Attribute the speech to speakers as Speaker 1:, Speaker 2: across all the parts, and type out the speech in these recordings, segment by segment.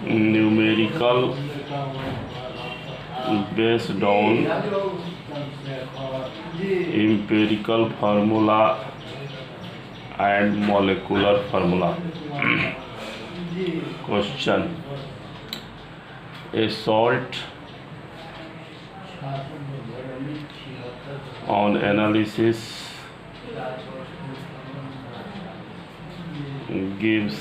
Speaker 1: numerical based on empirical formula and molecular formula. Question: a salt on analysis gives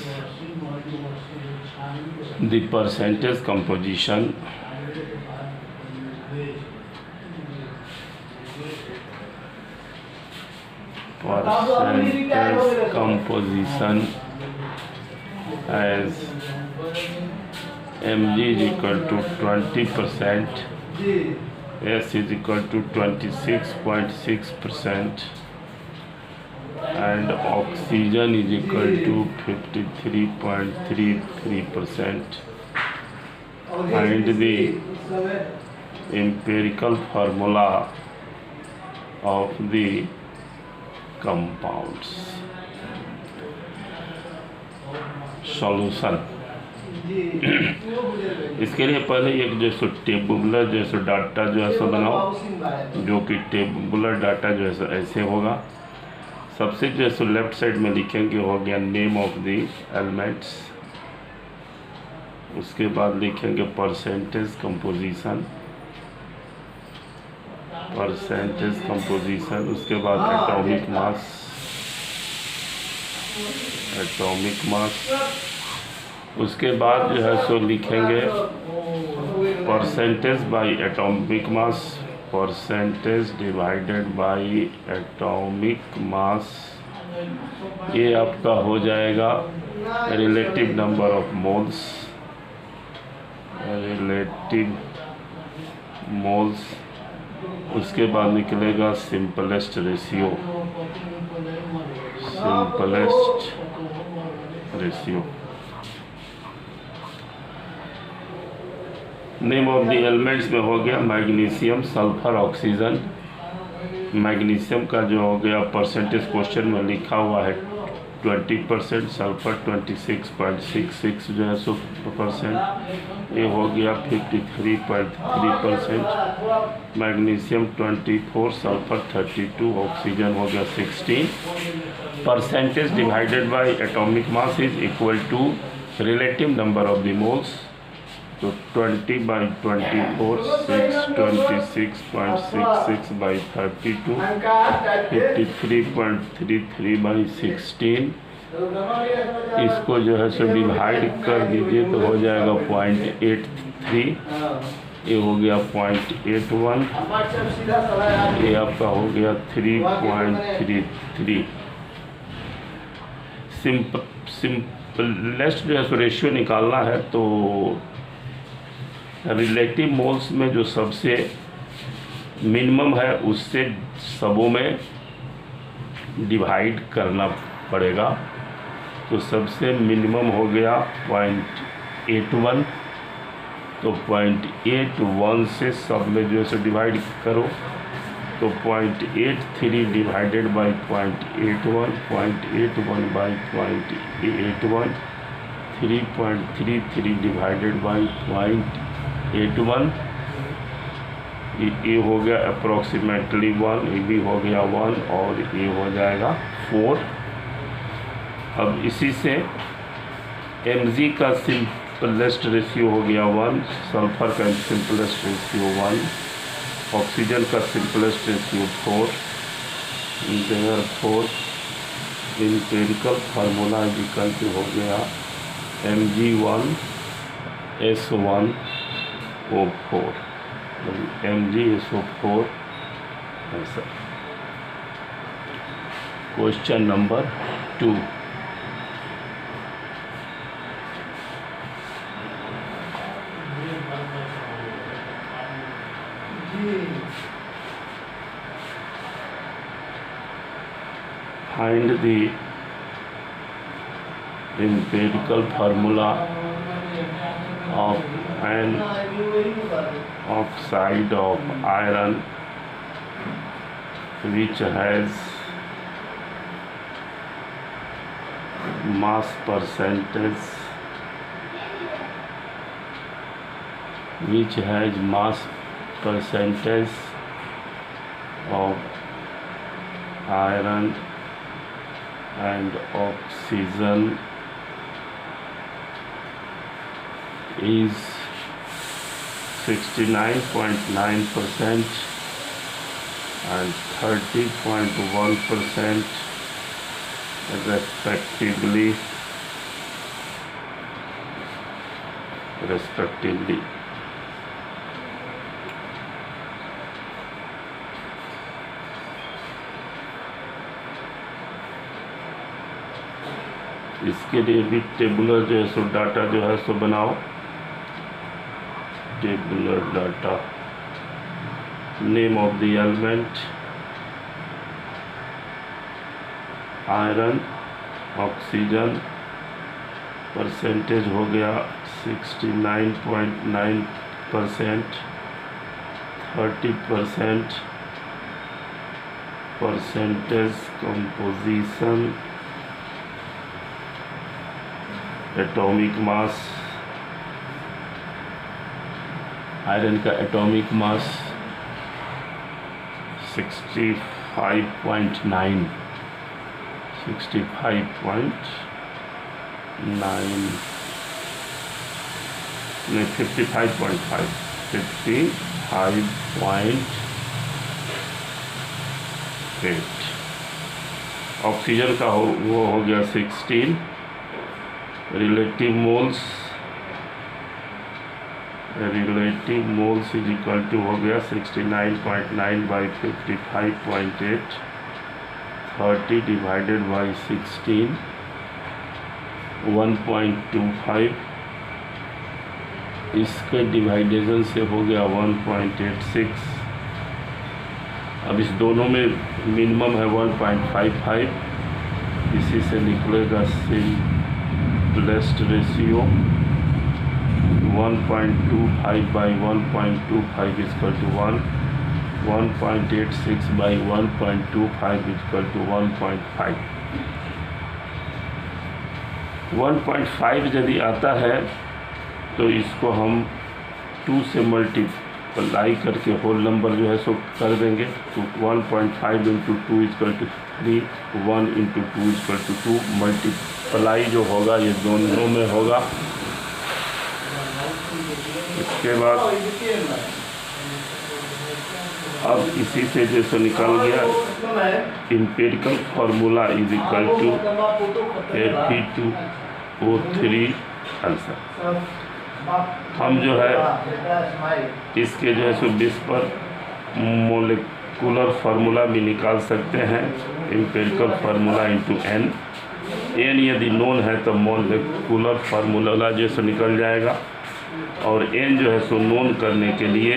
Speaker 1: the percentage composition as mg is equal to 20%, S is equal to 26.6%, and oxygen is equal to 53.33%. Find the empirical formula of the compounds. Solution इसके लिए पहले एक जो सो tabular जो सो data जो है सो बनाओ, जो कि टेबुलर डाटा जो है सो ऐसे होगा। सबसे जो है सो लेफ्ट साइड में लिखेंगे हो गया नेम ऑफ द एलिमेंट्स, उसके बाद लिखेंगे परसेंटेज कंपोजिशन, उसके बाद एटॉमिक मास, उसके बाद जो है सो लिखेंगे percentage by atomic mass, percentage divided by atomic मास। ये आपका हो जाएगा रिलेटिव नंबर ऑफ मोल्स, उसके बाद निकलेगा simplest ratio. Name of the elements में हो गया मैग्नीशियम, सल्फर, ऑक्सीजन। मैग्नीशियम का जो हो गया परसेंटेज क्वेश्चन में लिखा हुआ है 20%, सल्फर 26.66 जो है सो %, ये हो गया 53.3%, मैग्नीशियम 24, सल्फर 32, ऑक्सीजन हो गया 16। Percentage divided by atomic mass is equal to relative number of the moles, तो 20/24 6, 26.66 by 32, 53.33/16। इसको जो है सो डिवाइड कर दीजिए तो हो जाएगा 0.83, ये हो गया 0.81, ये आपका हो गया 3.33। सिंपलेस्ट जो है सो रेशियो निकालना है, तो रिलेटिव मोल्स में जो सबसे मिनिमम है उससे सबों में डिवाइड करना पड़ेगा। तो सबसे मिनिमम हो गया 0.81, तो 0.81 से सब में जो है डिवाइड करो तो 0.83 डिवाइडेड बाई 0.81, 0.81 3.33 डिवाइडेड बाई 0.81, ये हो गया अप्रोक्सीमेटली 1, ये भी हो गया 1 और ये हो जाएगा 4। अब इसी से Mg का सिंपलेस्ट रेशियो हो गया 1, सल्फर का सिंपलेस्ट रेशियो 1, ऑक्सीजन का simplest ratio 4, therefore empirical formula equal to हो गया Mg1S1O4, MgSO4 ऐसा। Question number 2, find the empirical formula of an oxide of iron which has mass percentage which has mass percentage of iron and oxygen is 69.9% and 30.1% respectively. इसके लिए भी tabular जो है सो data जो है सो बनाओ। Tabular data, name of the element, iron, oxygen, percentage हो गया 69.9%, 30%, percentage composition, atomic mass, iron का एटॉमिक मास 65.9, 55.8 ऑक्सीजन का वो हो गया 16। Relative moles is equal to हो गया 69.9 बाई 55.8, 30 डिवाइडेड बाई 16, 1.25। इसके डिवाइडेशन से हो गया 1.86। अब इस दोनों में मिनिमम है 1.55, इसी से निकलेगा simplest ratio 1.25 by 1.25 equal to 1, 1.86 by 1.25 equal to 1.5। 1.5 यदि आता है तो इसको हम 2 से मल्टीप्लाई करके होल नंबर जो है सो कर देंगे। तो 1.5 into 2 equal to 3, 1 into 2 equal to 2, multiply जो होगा ये दोनों में होगा। इसके बाद अब इसी से जैसे निकल गया empirical formula is equal to Fe2O3 answer. हम जो है इसके जो है सो बेस पर मोलिकुलर फार्मूला भी निकाल सकते हैं। एम्पिरिकल फार्मूला इंटू n यदि नोन है तो मोलिकुलर फार्मूला जैसे निकल जाएगा। और n जो है सो नोन करने के लिए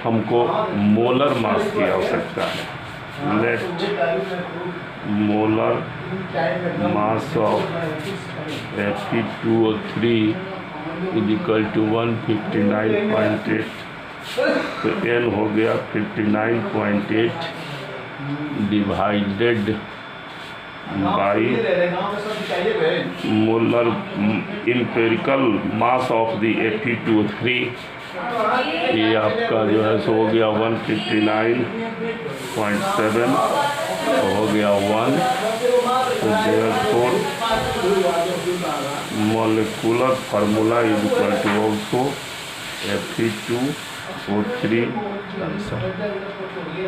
Speaker 1: हमको मोलर मास की आवश्यकता है। Let molar mass of Fe2O3 is equal to 159.8। तो n हो गया 59.8 divided by molar empirical mass of the Fe2O3, ये आपका जो है सो हो गया 159.7 हो गया 1। तो therefore molecular formula is equal to also Fe2O3 answer.